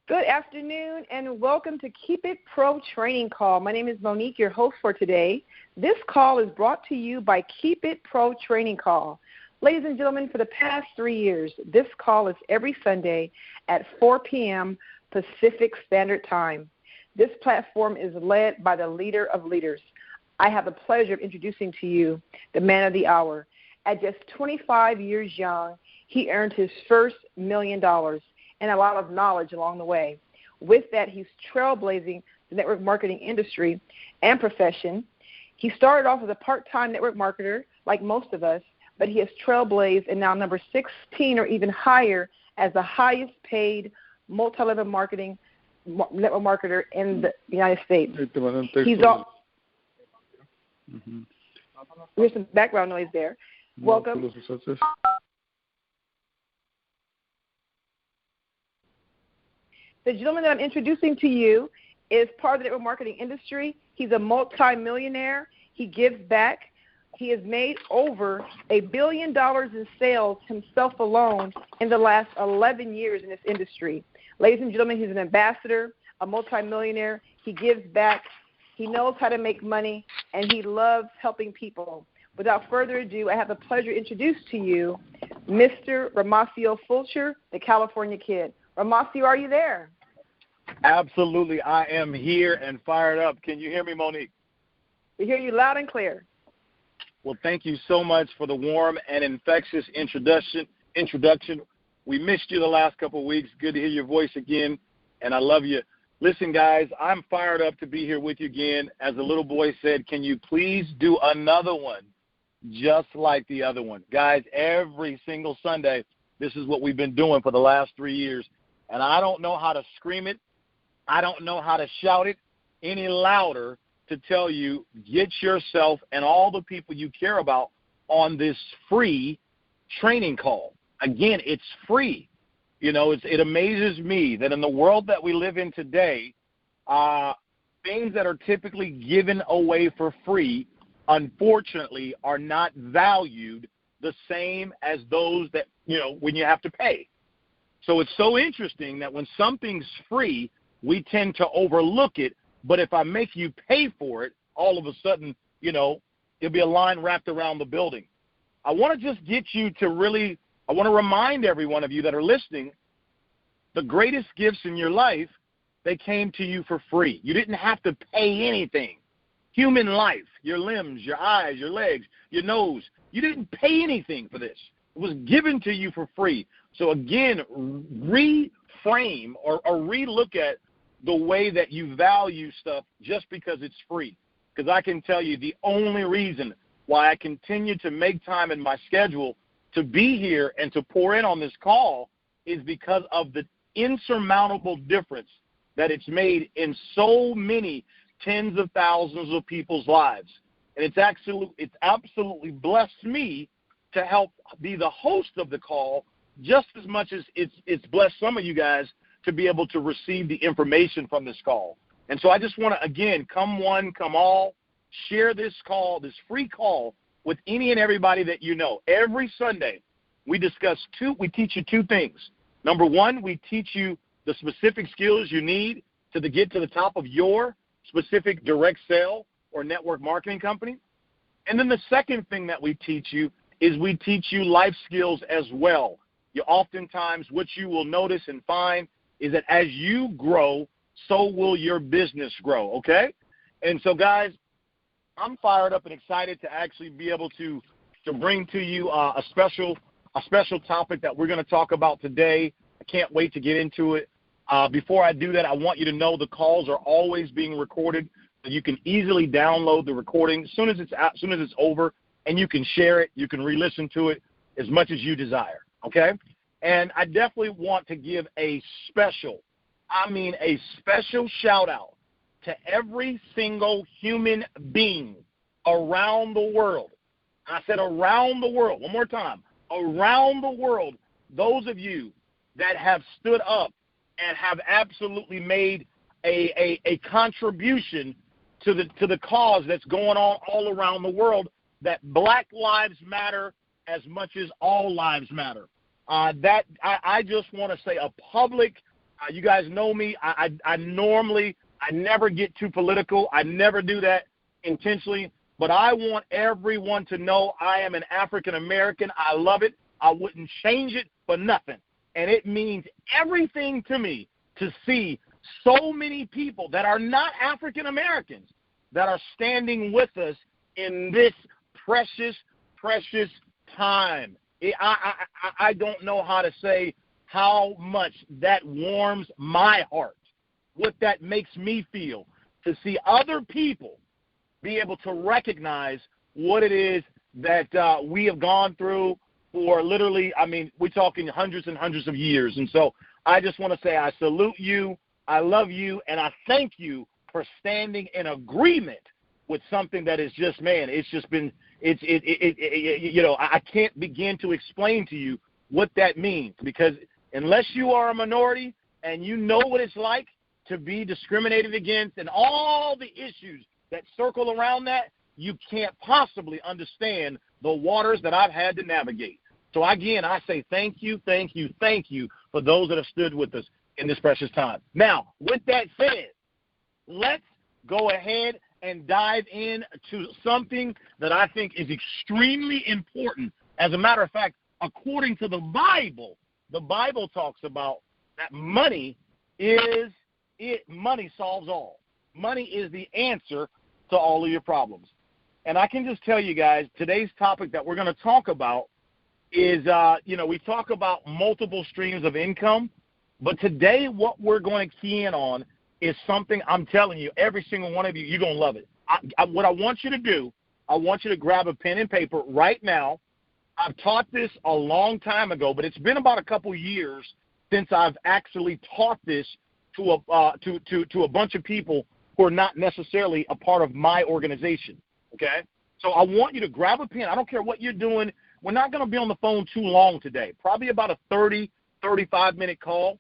Good afternoon and welcome to Keep It Pro Training Call. My name is Monique, your host for today. This call is brought to you by Keep It Pro Training Call. Ladies and gentlemen, for the past 3 years, this call is every Sunday at 4 p.m. Pacific Standard Time. This platform is led by the leader of leaders. I have the pleasure of introducing to you the man of the hour. At just 25 years young, he earned his first $1 million and a lot of knowledge along the way. With that, he's trailblazing the network marketing industry and profession. He started off as a part-time network marketer, like most of us, but he has trailblazed and now number 16 or even higher as the highest paid multi-level marketing network marketer in the United States. There's some background noise there. Welcome. The gentleman that I'm introducing to you is part of the network marketing industry. He's a multi-millionaire. He gives back. He has made over $1 billion in sales himself alone in the last 11 years in this industry. Ladies and gentlemen, he's an ambassador, a multi-millionaire. He gives back. He knows how to make money, and he loves helping people. Without further ado, I have the pleasure to introduce to you Mr. Romacio Fulcher, the California Kid. Romacio, are you there? Absolutely. I am here and fired up. Can you hear me, Monique? We hear you loud and clear. Well, thank you so much for the warm and infectious introduction. We missed you the last couple of weeks. Good to hear your voice again, and I love you. Listen, guys, I'm fired up to be here with you again. As the little boy said, can you please do another one just like the other one? Guys, every single Sunday, this is what we've been doing for the last 3 years, and I don't know how to scream it. I don't know how to shout it any louder to tell you, get yourself and all the people you care about on this free training call. Again, it's free. You know, it amazes me that in the world that we live in today, things that are typically given away for free, unfortunately, are not valued the same as those that, you know, when you have to pay. So it's so interesting that when something's free, we tend to overlook it, but if I make you pay for it, all of a sudden, you know, there'll be a line wrapped around the building. I want to just get you to really, I want to remind every one of you that are listening, the greatest gifts in your life, they came to you for free. You didn't have to pay anything. Human life, your limbs, your eyes, your legs, your nose, you didn't pay anything for this. It was given to you for free. So again, reframe or relook at the way that you value stuff just because it's free. Because I can tell you the only reason why I continue to make time in my schedule to be here and to pour in on this call is because of the insurmountable difference that it's made in so many tens of thousands of people's lives. And it's absolutely blessed me to help be the host of the call just as much as it's blessed some of you guys to be able to receive the information from this call. And so I just want to, again, come one, come all, share this call, this free call with any and everybody that you know. Every Sunday, we teach you two things. Number one, we teach you the specific skills you need to get to the top of your specific direct sale or network marketing company. And then the second thing that we teach you is we teach you life skills as well. Oftentimes, what you will notice and find is that as you grow, so will your business grow, okay? And so, guys, I'm fired up and excited to actually be able to bring to you a special topic that we're going to talk about today. I can't wait to get into it. Before I do that, I want you to know the calls are always being recorded, so you can easily download the recording as soon as it's over, and you can share it. You can re-listen to it as much as you desire, okay? And I definitely want to give a special shout-out to every single human being around the world. I said around the world. One more time. Around the world, those of you that have stood up and have absolutely made a contribution to the cause that's going on all around the world, that Black lives matter as much as all lives matter. I just want to say a public You guys know me. I never get too political. I never do that intentionally. But I want everyone to know I am an African American. I love it. I wouldn't change it for nothing. And it means everything to me to see so many people that are not African Americans that are standing with us in this precious, precious time. I don't know how to say how much that warms my heart, what that makes me feel, to see other people be able to recognize what it is that we have gone through for literally, I mean, we're talking hundreds and hundreds of years. And so I just want to say I salute you, I love you, and I thank you for standing in agreement with something that is just, man, it's just been, you know, I can't begin to explain to you what that means, because unless you are a minority and you know what it's like to be discriminated against and all the issues that circle around that, you can't possibly understand the waters that I've had to navigate. So again, I say thank you, thank you, thank you for those that have stood with us in this precious time. Now, with that said, let's go ahead and dive into something that I think is extremely important. As a matter of fact, according to the Bible talks about that money solves all. Money is the answer to all of your problems. And I can just tell you guys, today's topic that we're going to talk about is, we talk about multiple streams of income, but today what we're going to key in on is something I'm telling you, every single one of you, you're going to love it. What I want you to do, I want you to grab a pen and paper right now. I've taught this a long time ago, but it's been about a couple years since I've actually taught this to a bunch of people who are not necessarily a part of my organization, okay? So I want you to grab a pen. I don't care what you're doing. We're not going to be on the phone too long today, probably about a 30, 35-minute call.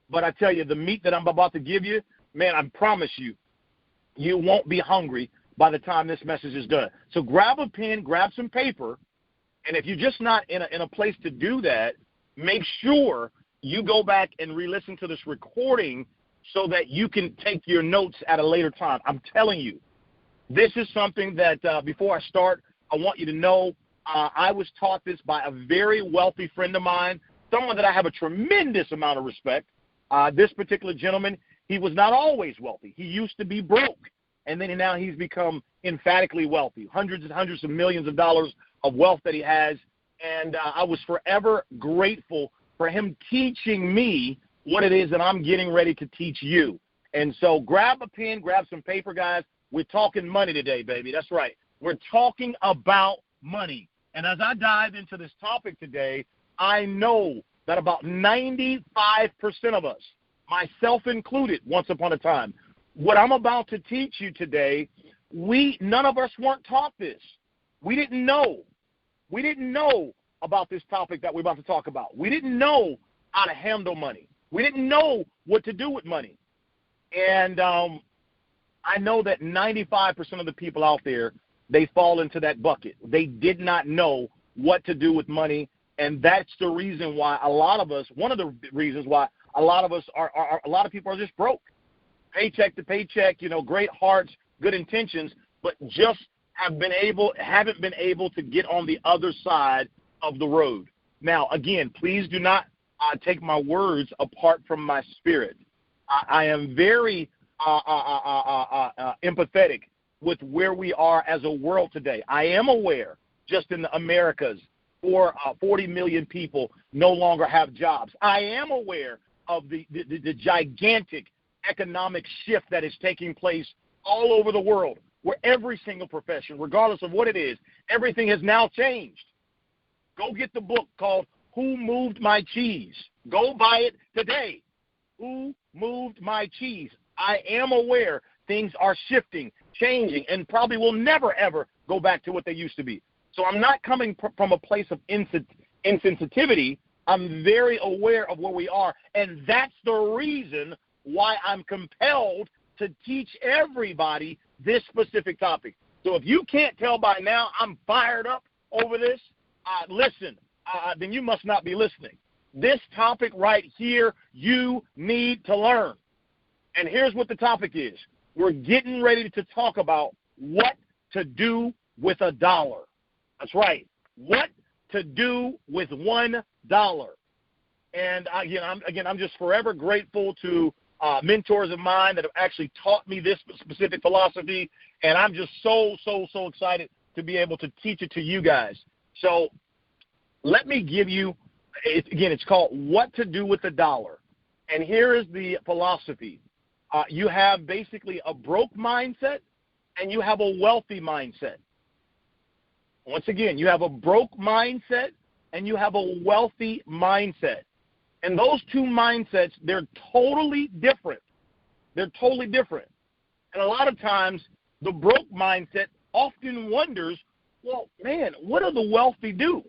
But I tell you, the meat that I'm about to give you, man, I promise you, you won't be hungry by the time this message is done. So grab a pen, grab some paper, and if you're just not in a place to do that, make sure you go back and re-listen to this recording so that you can take your notes at a later time. I'm telling you, this is something that before I start, I want you to know I was taught this by a very wealthy friend of mine, someone that I have a tremendous amount of respect. This particular gentleman, he was not always wealthy. He used to be broke, and then now he's become emphatically wealthy, hundreds and hundreds of millions of dollars of wealth that he has. And I was forever grateful for him teaching me what it is that I'm getting ready to teach you. And so grab a pen, grab some paper, guys. We're talking money today, baby. That's right. We're talking about money. And as I dive into this topic today, I know that about 95% of us, myself included, once upon a time, what I'm about to teach you today, none of us weren't taught this. We didn't know. We didn't know about this topic that we're about to talk about. We didn't know how to handle money. We didn't know what to do with money. And I know that 95% of the people out there, they fall into that bucket. They did not know what to do with money, and that's the reason why a lot of us, one of the reasons why a lot of us a lot of people are just broke. Paycheck to paycheck, great hearts, good intentions, but just haven't been able to get on the other side of the road. Now, again, please do not take my words apart from my spirit. I am very empathetic with where we are as a world today. I am aware, just in the Americas, 40 million people no longer have jobs. I am aware of the gigantic economic shift that is taking place all over the world, where every single profession, regardless of what it is, everything has now changed. Go get the book called Who Moved My Cheese? Go buy it today. Who Moved My Cheese? I am aware things are shifting, changing, and probably will never, ever go back to what they used to be. So I'm not coming from a place of insensitivity. I'm very aware of where we are, and that's the reason why I'm compelled to teach everybody this specific topic. So if you can't tell by now I'm fired up over this, listen, then you must not be listening. This topic right here, you need to learn. And here's what the topic is. We're getting ready to talk about what to do with $1. That's right. What to do with $1. And I'm just forever grateful to mentors of mine that have actually taught me this specific philosophy, and I'm just so excited to be able to teach it to you guys. So let me give you, it's called What to Do with $1. And here is the philosophy. You have basically a broke mindset and you have a wealthy mindset. Once again, you have a broke mindset and you have a wealthy mindset. And those two mindsets, they're totally different. They're totally different. And a lot of times, the broke mindset often wonders, well, man, what do the wealthy do?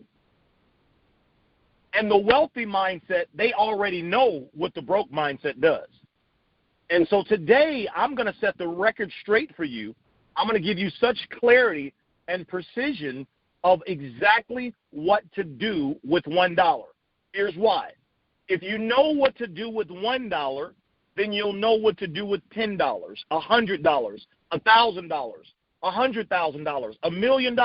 And the wealthy mindset, they already know what the broke mindset does. And so today, I'm going to set the record straight for you. I'm going to give you such clarity and precision of exactly what to do with $1. Here's why. If you know what to do with $1, then you'll know what to do with $10, $100, $1,000, $100,000, $1 million,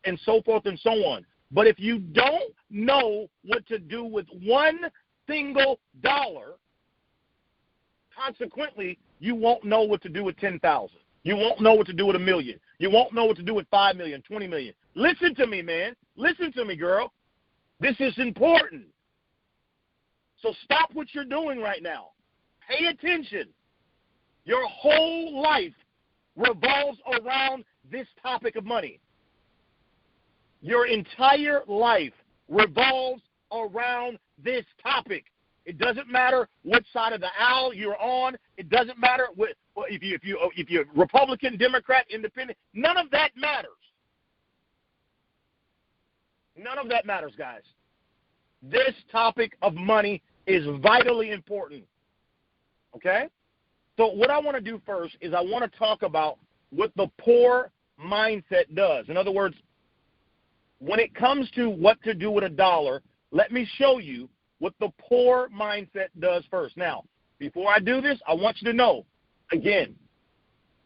and so forth and so on. But if you don't know what to do with one single dollar, consequently, you won't know what to do with 10,000. You won't know what to do with $1 million. You won't know what to do with 5 million, 20 million. Listen to me, man. Listen to me, girl. This is important. So stop what you're doing right now. Pay attention. Your whole life revolves around this topic of money. Your entire life revolves around this topic. It doesn't matter what side of the aisle you're on. It doesn't matter if you're Republican, Democrat, Independent. None of that matters. None of that matters, guys. This topic of money is vitally important. Okay? So what I want to do first is I want to talk about what the poor mindset does. In other words, when it comes to what to do with $1, let me show you what the poor mindset does first. Now, before I do this, I want you to know, again,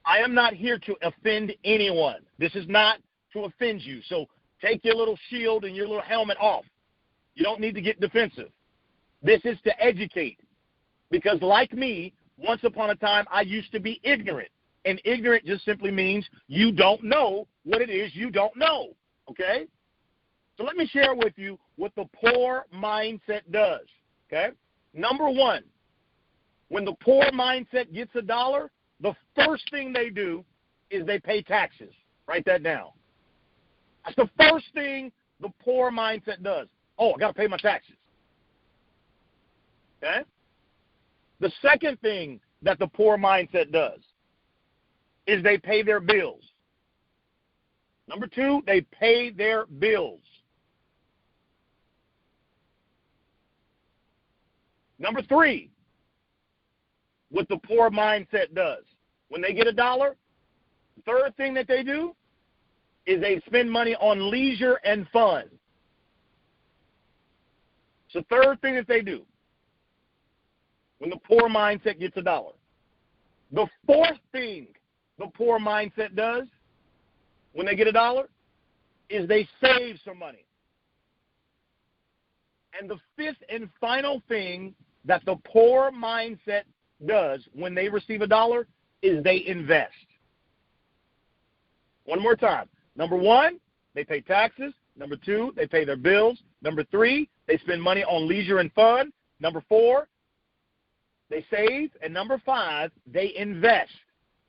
I am not here to offend anyone. This is not to offend you. So take your little shield and your little helmet off. You don't need to get defensive. This is to educate. Because like me, once upon a time, I used to be ignorant. And ignorant just simply means you don't know what it is you don't know. Okay? So let me share with you what the poor mindset does. Okay? Number one, when the poor mindset gets $1, the first thing they do is they pay taxes. Write that down. That's the first thing the poor mindset does. Oh, I got to pay my taxes. Okay? The second thing that the poor mindset does is they pay their bills. Number two, they pay their bills. Number three, what the poor mindset does. When they get $1, the third thing that they do is they spend money on leisure and fun. It's the third thing that they do when the poor mindset gets $1. The fourth thing the poor mindset does when they get $1 is they save some money. And the fifth and final thing that the poor mindset does when they receive $1 is they invest. One more time. Number one, they pay taxes. Number two, they pay their bills. Number three, they spend money on leisure and fun. Number four, they save. And number five, they invest.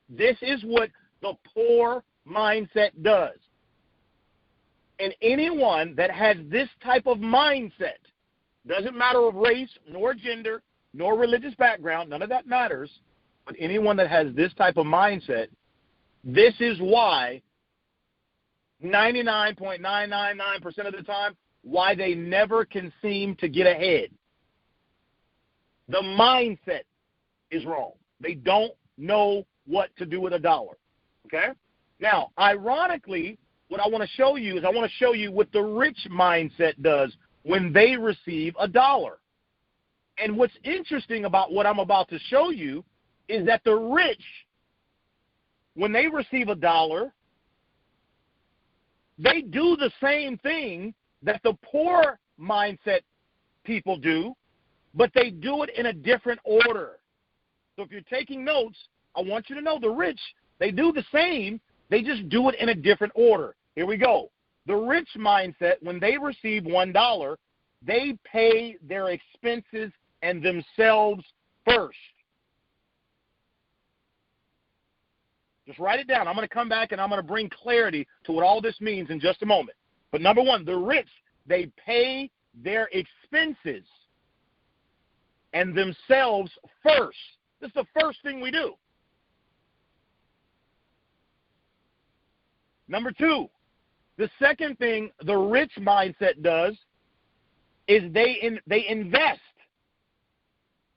This is what the poor mindset does. And anyone that has this type of mindset, doesn't matter of race, nor gender, nor religious background, none of that matters, but anyone that has this type of mindset, this is why 99.999% of the time, why they never can seem to get ahead. The mindset is wrong. They don't know what to do with $1. Okay? Now, ironically, what I want to show you is I want to show you what the rich mindset does when they receive $1. And what's interesting about what I'm about to show you is that the rich, when they receive $1, they do the same thing that the poor mindset people do, but they do it in a different order. So if you're taking notes, I want you to know the rich, they do the same, they just do it in a different order. Here we go. The rich mindset, when they receive $1, they pay their expenses and themselves first. Just write it down. I'm going to come back and I'm going to bring clarity to what all this means in just a moment. But number one, the rich, they pay their expenses and themselves first. This is the first thing we do. Number two, the second thing the rich mindset does is they invest.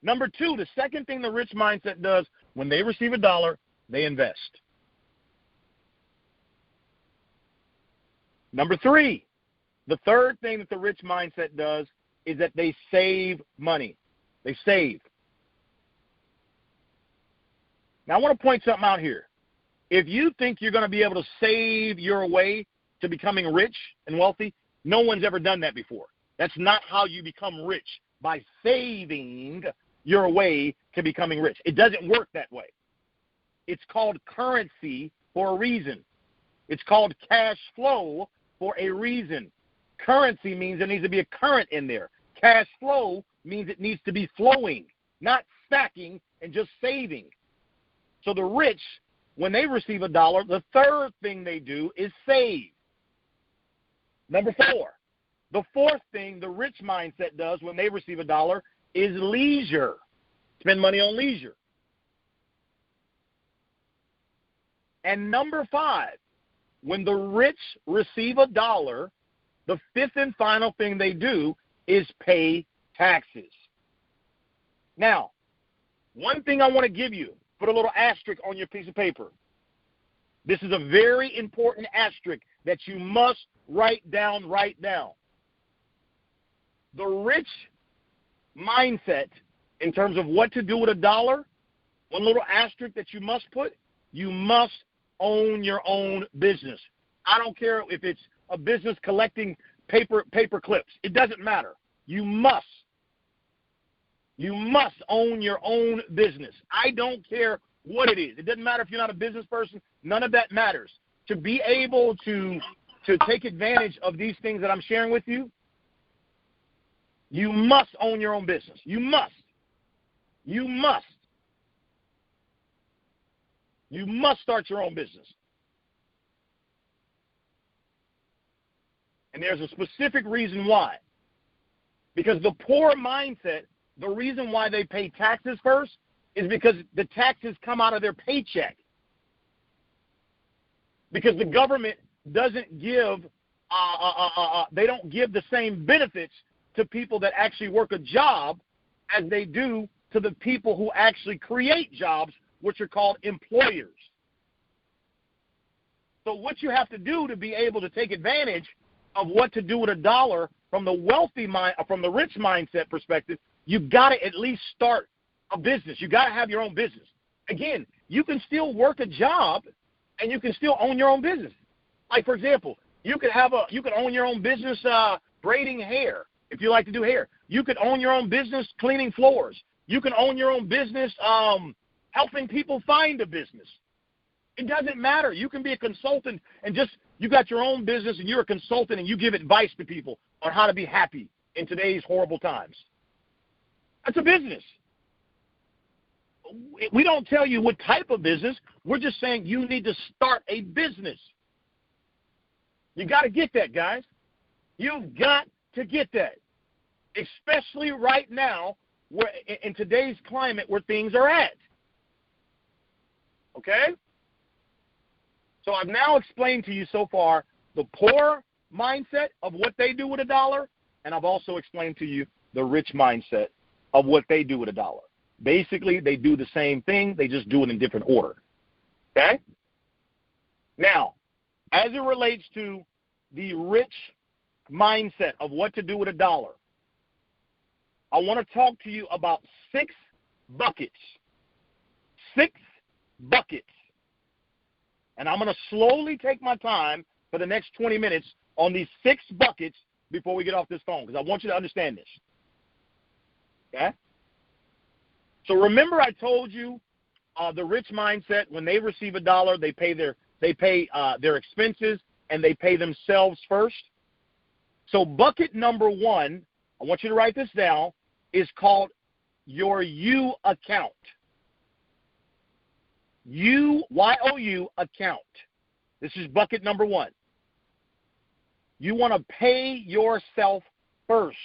Number two, the second thing the rich mindset does when they receive $1, they invest. Number three, the third thing that the rich mindset does is that they save money. They save. Now, I want to point something out here. If you think you're going to be able to save your way to becoming rich and wealthy, no one's ever done that before. That's not how you become rich, by saving your way to becoming rich. It doesn't work that way. It's called currency for a reason. It's called cash flow for a reason. Currency means there needs to be a current in there. Cash flow means it needs to be flowing, not stacking and just saving. So the rich, when they receive $1, the third thing they do is save. Number four, the fourth thing the rich mindset does when they receive $1 is leisure. Spend money on leisure. And number five, when the rich receive $1, the fifth and final thing they do is pay taxes. Now, one thing I want to give you, put a little asterisk on your piece of paper. This is a very important asterisk that you must write down right now. The rich mindset, in terms of what to do with $1, one little asterisk that you must put, you must own your own business. I don't care if it's a business collecting paper clips. It doesn't matter. You must own your own business. I don't care what it is. It doesn't matter if you're not a business person. None of that matters. To be able to take advantage of these things that I'm sharing with you, you must own your own business. You must. You must. You must start your own business. And there's a specific reason why. Because the poor mindset, the reason why they pay taxes first is because the taxes come out of their paycheck. Because the government doesn't give, they don't give the same benefits to people that actually work a job as they do to the people who actually create jobs, which are called employers. So what you have to do to be able to take advantage of what to do with $1 from the from the rich mindset perspective, you've got to at least start a business. You got to have your own business. Again, you can still work a job and you can still own your own business. Like, for example, you could own your own business braiding hair if you like to do hair. You could own your own business cleaning floors. You can own your own business helping people find a business. It doesn't matter. You can be a consultant and you got your own business and you're a consultant and you give advice to people on how to be happy in today's horrible times. That's a business. We don't tell you what type of business. We're just saying you need to start a business. You got to get that, guys. You've got to get that, especially right now where in today's climate where things are at. Okay? So I've now explained to you so far the poor mindset of what they do with $1, and I've also explained to you the rich mindset of what they do with $1. Basically, they do the same thing. They just do it in different order. Okay? Now, as it relates to the rich mindset of what to do with $1, I want to talk to you about 6 buckets. 6 buckets. And I'm going to slowly take my time for the next 20 minutes on these 6 buckets before we get off this phone, because I want you to understand this. Okay? So remember I told you the rich mindset, when they receive $1, they pay their expenses and they pay themselves first. So bucket number 1, I want you to write this down, is called your U account. Y-O-U account. This is bucket number 1. You want to pay yourself first.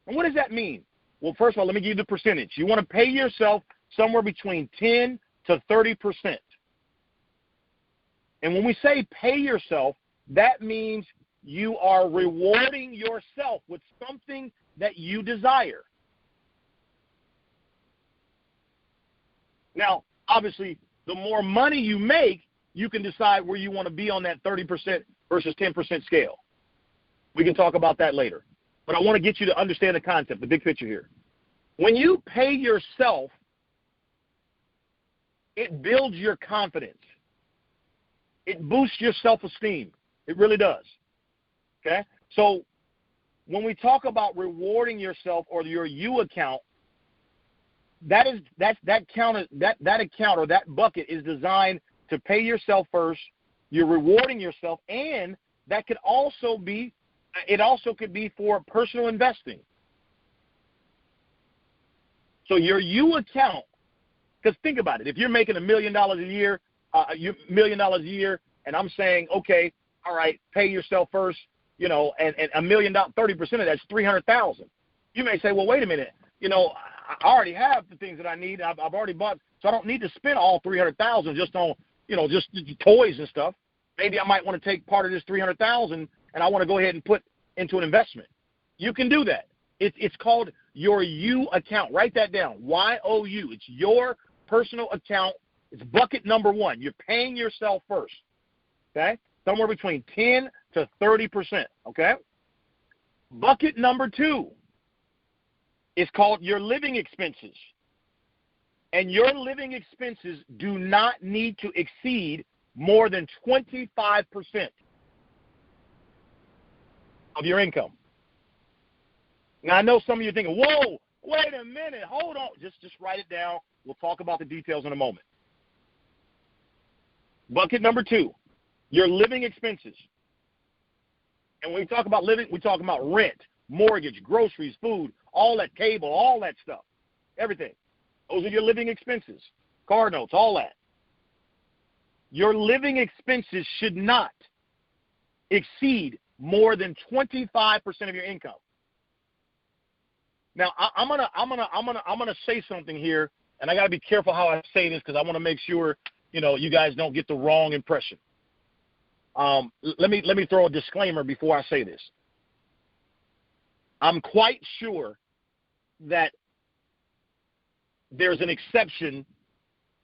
And what does that mean? Well, first of all, let me give you the percentage. You want to pay yourself somewhere between 10 to 30%. And when we say pay yourself, that means you are rewarding yourself with something that you desire. Now, obviously, the more money you make, you can decide where you want to be on that 30% versus 10% scale. We can talk about that later. But I want to get you to understand the concept, the big picture here. When you pay yourself, it builds your confidence. It boosts your self-esteem. It really does. Okay? So when we talk about rewarding yourself or your U account, that account or that bucket is designed to pay yourself first. You're rewarding yourself, and that could also be, it also could be for personal investing. So your U account, because think about it, if you're making $1 million a year, and I'm saying, okay, all right, pay yourself first, and $1 million, 30% of that's $300,000. You may say, well, wait a minute, I already have the things that I need. I've already bought, so I don't need to spend all $300,000 just on, just toys and stuff. Maybe I might want to take part of this $300,000 and I want to go ahead and put into an investment. You can do that. It's called your U account. Write that down. Y-O-U. It's your personal account. It's bucket number 1. You're paying yourself first. Okay? Somewhere between 10 to 30%. Okay? Bucket number 2 is called your living expenses. And your living expenses do not need to exceed more than 25% of your income. Now, I know some of you are thinking, whoa, wait a minute, hold on. Just write it down. We'll talk about the details in a moment. Bucket number 2, your living expenses. And when we talk about living, we talk about rent, mortgage, groceries, food, all that, cable, all that stuff, everything. Those are your living expenses, car notes, all that. Your living expenses should not exceed more than 25% of your income. Now, I'm gonna say something here, and I got to be careful how I say this because I want to make sure you guys don't get the wrong impression. Let me throw a disclaimer before I say this. I'm quite sure that there's an exception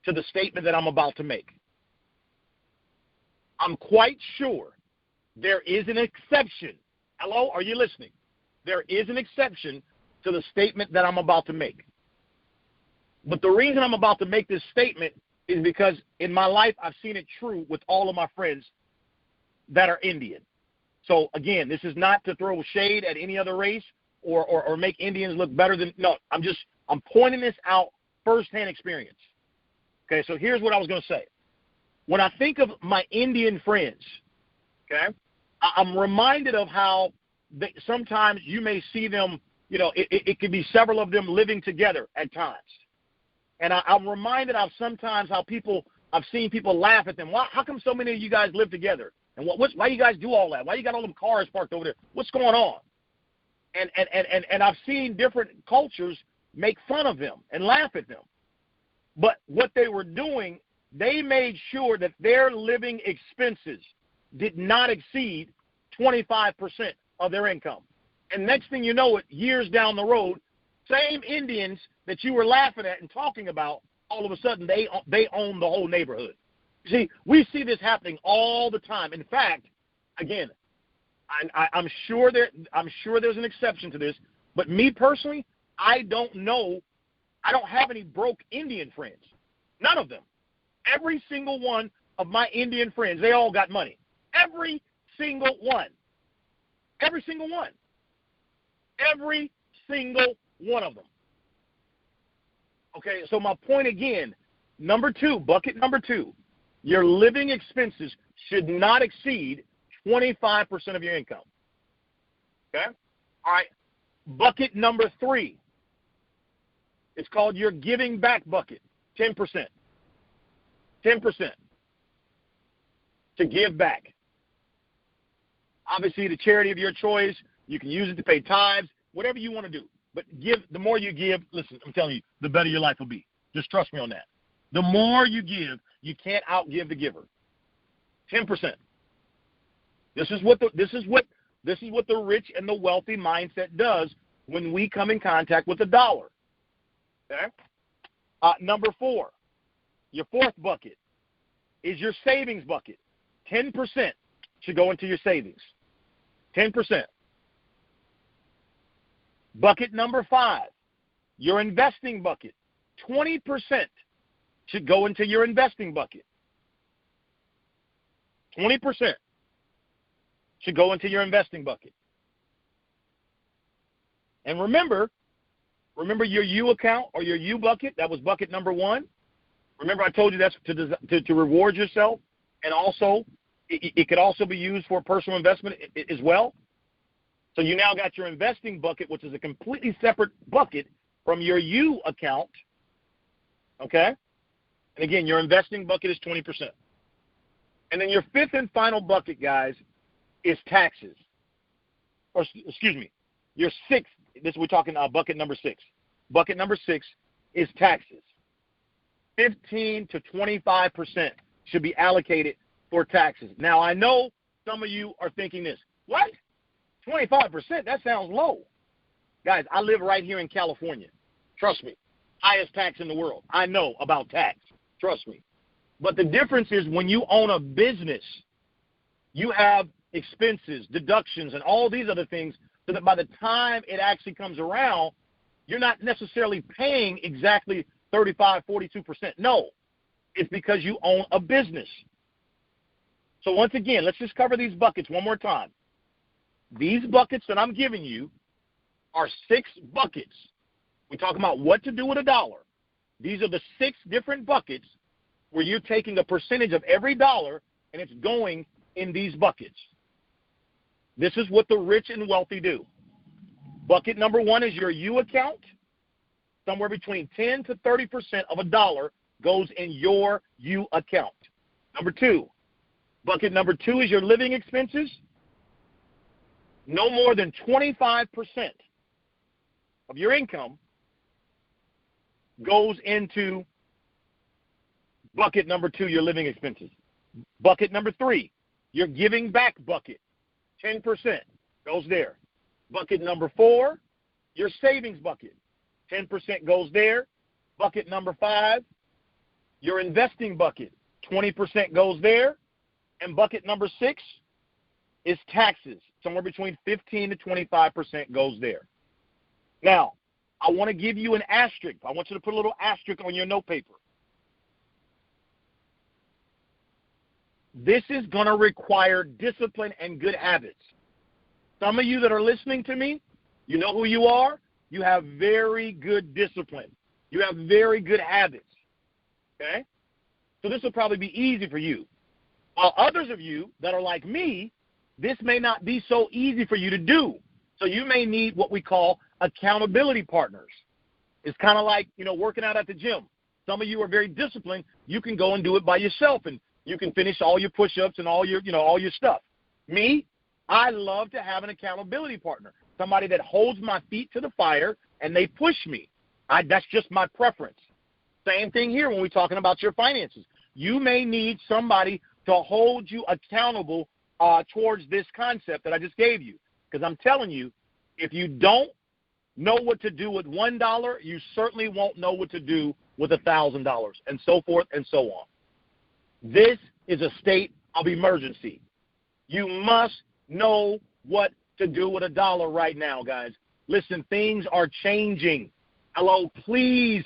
to the statement that I'm about to make. I'm quite sure there is an exception. Hello, are you listening? There is an exception to the statement that I'm about to make. But the reason I'm about to make this statement is because in my life I've seen it true with all of my friends that are Indian. So again, this is not to throw shade at any other race or make Indians look better than, no, I'm pointing this out firsthand experience. Okay, so here's what I was going to say. When I think of my Indian friends, okay, I'm reminded of how sometimes you may see them, it could be several of them living together at times. And I'm reminded of sometimes how I've seen people laugh at them. How come so many of you guys live together? And why you guys do all that? Why you got all them cars parked over there? What's going on? And I've seen different cultures make fun of them and laugh at them. But what they were doing, they made sure that their living expenses did not exceed 25% of their income. And next thing you know, years down the road, same Indians that you were laughing at and talking about, all of a sudden they own the whole neighborhood. See, we see this happening all the time. In fact, again, I'm sure there's an exception to this, But me personally, I don't have any broke Indian friends. None of them. Every single one of my Indian friends, they all got money. Every single one. Every single one. Every single one of them. Okay, so my point again, bucket number two, your living expenses should not exceed 25% of your income. Okay? All right. Bucket number three, it's called your giving back bucket, 10%. 10% to give back. Obviously, the charity of your choice, you can use it to pay tithes, whatever you want to do. But the more you give, listen, I'm telling you, the better your life will be. Just trust me on that. The more you give, you can't outgive the giver. 10%. This is what the rich and the wealthy mindset does when we come in contact with the dollar. Okay? Number four, your fourth bucket is your savings bucket. 10% should go into your savings. 10%. Bucket number five, your investing bucket. 20% should go into your investing bucket. 20% should go into your investing bucket. And remember your U account or your U bucket, that was bucket number one. Remember I told you that's to reward yourself, and also it could also be used for personal investment as well. So you now got your investing bucket, which is a completely separate bucket from your U account, okay? And again, your investing bucket is 20%. And then your fifth and final bucket, guys, is taxes. Or, excuse me, your sixth, we're talking bucket number six. Bucket number six is taxes. 15 to 25% should be allocated for taxes. Now, I know some of you are thinking this. What? 25%? That sounds low. Guys, I live right here in California. Trust me. Highest tax in the world. I know about tax. Trust me. But the difference is when you own a business, you have expenses, deductions, and all these other things, so that by the time it actually comes around, you're not necessarily paying exactly 35, 42%. No, it's because you own a business. So once again, let's just cover these buckets one more time. These buckets that I'm giving you are 6 buckets. We're talking about what to do with $1. These are the 6 different buckets where you're taking a percentage of every dollar and it's going in these buckets. This is what the rich and wealthy do. Bucket number 1 is your U account. Somewhere between 10 to 30% of $1 goes in your U account. Number 2, bucket number 2 is your living expenses. No more than 25% of your income goes into bucket number 2, your living expenses. Bucket number 3, your giving back bucket. 10% goes there. Bucket number 4, your savings bucket. 10% goes there. Bucket number 5, your investing bucket. 20% goes there. And bucket number 6 is taxes. Somewhere between 15 to 25% goes there. Now, I want to give you an asterisk. I want you to put a little asterisk on your note paper. This is going to require discipline and good habits. Some of you that are listening to me, you know who you are. You have very good discipline. You have very good habits. Okay? So this will probably be easy for you. While others of you that are like me, this may not be so easy for you to do. So you may need what we call accountability partners. It's kind of like, working out at the gym. Some of you are very disciplined. You can go and do it by yourself, and you can finish all your push-ups and all your stuff. Me, I love to have an accountability partner, somebody that holds my feet to the fire and they push me. That's just my preference. Same thing here when we're talking about your finances. You may need somebody to hold you accountable towards this concept that I just gave you. Because I'm telling you, if you don't know what to do with $1, you certainly won't know what to do with $1,000, and so forth and so on. This is a state of emergency. You must know what to do with $1 right now, guys. Listen, things are changing. Hello, please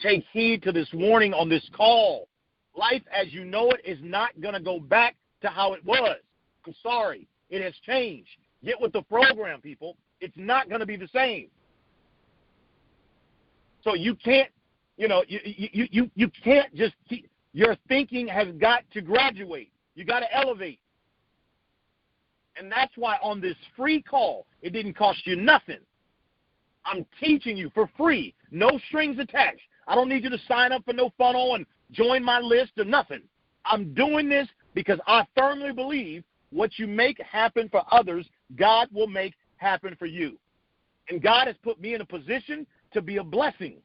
take heed to this warning on this call. Life as you know it is not going to go back to how it was. I'm sorry. It has changed. Get with the program, people. It's not going to be the same. So you can't, you can't just keep, your thinking has got to graduate. You got to elevate. And that's why on this free call, it didn't cost you nothing. I'm teaching you for free, no strings attached. I don't need you to sign up for no funnel and join my list or nothing. I'm doing this because I firmly believe what you make happen for others, God will make happen for you. And God has put me in a position to be a blessing.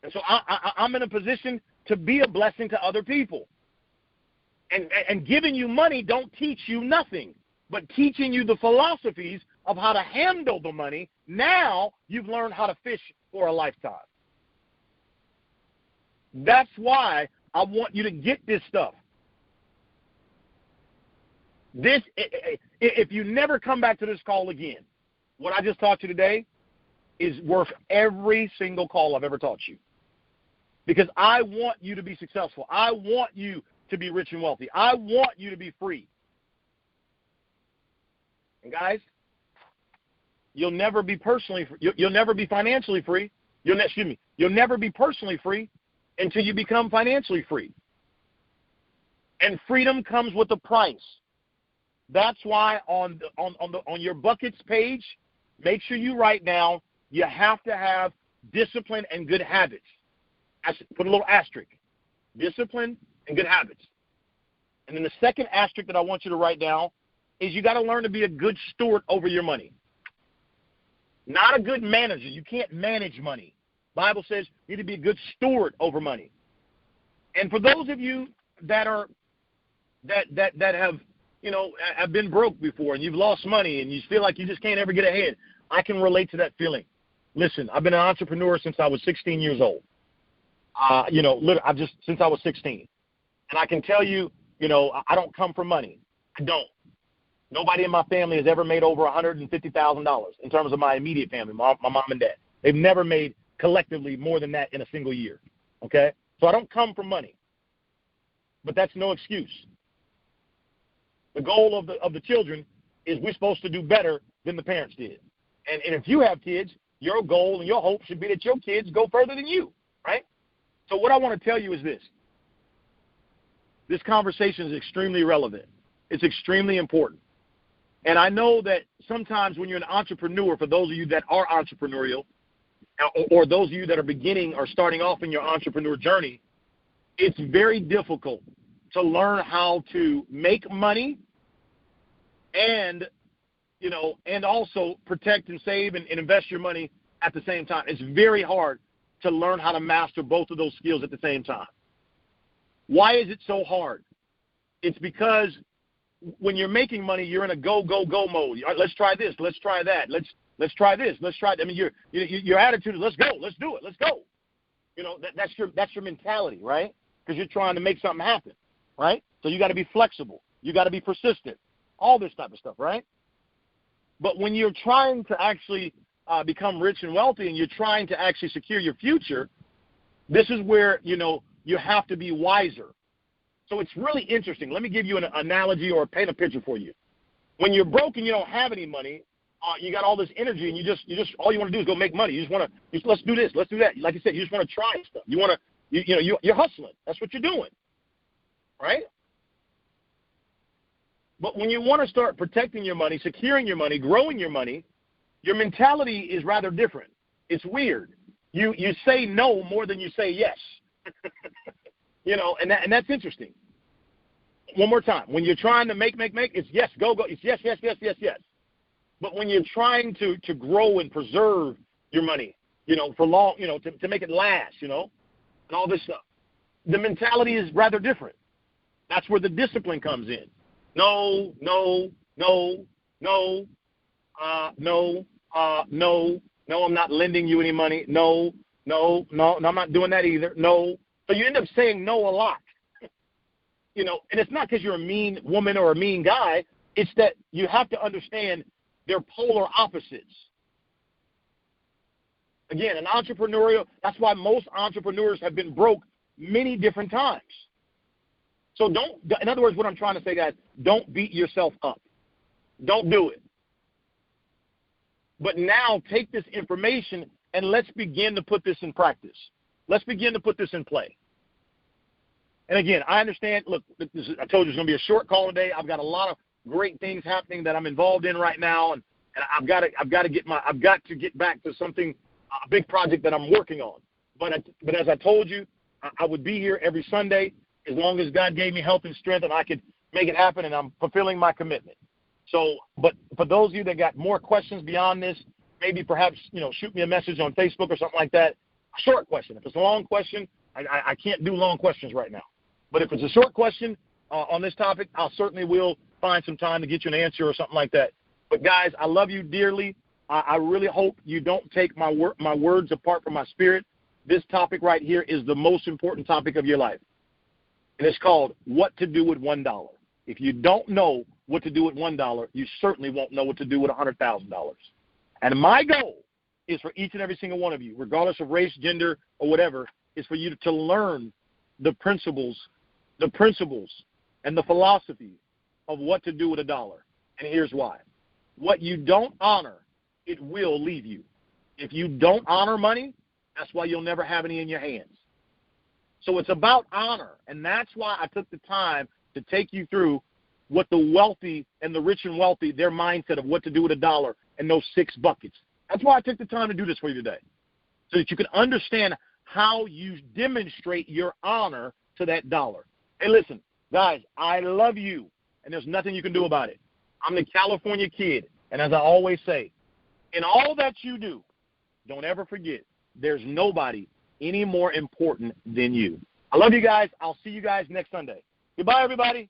And so I'm in a position to be a blessing to other people. And giving you money don't teach you nothing, but teaching you the philosophies of how to handle the money. Now you've learned how to fish for a lifetime. That's why I want you to get this stuff. If you never come back to this call again, what I just taught you today is worth every single call I've ever taught you. Because I want you to be successful. I want you to be rich and wealthy. I want you to be free. And guys, you'll never be personally free. You'll never be financially free. You'll never be personally free until you become financially free. And freedom comes with a price. That's why on your buckets page, make sure you write down you have to have discipline and good habits. Put a little asterisk. Discipline and good habits. And then the second asterisk that I want you to write down is you got to learn to be a good steward over your money. Not a good manager. You can't manage money. The Bible says you need to be a good steward over money. And for those of you that are that have have been broke before and you've lost money and you feel like you just can't ever get ahead, I can relate to that feeling. Listen, I've been an entrepreneur since I was 16 years old. Since I was 16. And I can tell you, I don't come from money. I don't. Nobody in my family has ever made over $150,000 in terms of my immediate family, my mom and dad. They've never made collectively more than that in a single year. Okay? So I don't come from money. But that's no excuse. The goal of the children is we're supposed to do better than the parents did. And if you have kids, your goal and your hope should be that your kids go further than you, right? So what I want to tell you is this. This conversation is extremely relevant. It's extremely important. And I know that sometimes when you're an entrepreneur, for those of you that are entrepreneurial, or those of you that are beginning or starting off in your entrepreneur journey, it's very difficult to learn how to make money and also protect and save and invest your money at the same time. It's very hard to learn how to master both of those skills at the same time. Why is it so hard? It's because when you're making money, you're in a go mode. Let's try this. Let's try that. Let's try this. Let's try. I mean, your attitude is let's go. Let's do it. Let's go. That's your mentality, right? Because you're trying to make something happen, right? So you got to be flexible. You got to be persistent. All this type of stuff, right? But when you're trying to actually become rich and wealthy and you're trying to actually secure your future, this is where, you have to be wiser. So it's really interesting. Let me give you an analogy or paint a picture for you. When you're broke and you don't have any money, you got all this energy and you just all you want to do is go make money. You just want to let's do this, let's do that. Like you said, you just want to try stuff. You're hustling. That's what you're doing, right? But when you want to start protecting your money, securing your money, growing your money, your mentality is rather different. It's weird. You say no more than you say yes. And that's interesting. One more time. When you're trying to make, it's yes, go. It's yes. But when you're trying to grow and preserve your money, for long, to make it last, and all this stuff, the mentality is rather different. That's where the discipline comes in. No, I'm not lending you any money. No, I'm not doing that either. No. So you end up saying no a lot. And it's not because you're a mean woman or a mean guy. It's that you have to understand They're polar opposites. Again, that's why most entrepreneurs have been broke many different times. So in other words, what I'm trying to say, guys, don't beat yourself up. Don't do it. But now take this information and let's begin to put this in practice. Let's begin to put this in play. And again, I understand, look, I told you it's going to be a short call today. I've got a lot of great things happening that I'm involved in right now, and I've got to get back to something, a big project that I'm working on. But as I told you, I would be here every Sunday as long as God gave me health and strength and I could make it happen, and I'm fulfilling my commitment. So, but for those of you that got more questions beyond this, maybe perhaps, shoot me a message on Facebook or something like that. A short question. If it's a long question, I can't do long questions right now. But if it's a short question on this topic, I'll certainly will find some time to get you an answer or something like that. But, guys, I love you dearly. I really hope you don't take my words apart from my spirit. This topic right here is the most important topic of your life. And it's called What to Do with $1. If you don't know what to do with $1, you certainly won't know what to do with $100,000. And my goal is for each and every single one of you, regardless of race, gender, or whatever, is for you to learn the principles and the philosophy of what to do with $1. And here's why. What you don't honor, it will leave you. If you don't honor money, that's why you'll never have any in your hands. So it's about honor, and that's why I took the time to take you through what the wealthy and the rich and wealthy, their mindset of what to do with $1 and those 6 buckets. That's why I took the time to do this for you today, so that you can understand how you demonstrate your honor to that dollar. Hey, listen, guys, I love you, and there's nothing you can do about it. I'm the California kid, and as I always say, in all that you do, don't ever forget, there's nobody any more important than you. I love you guys. I'll see you guys next Sunday. Goodbye, everybody.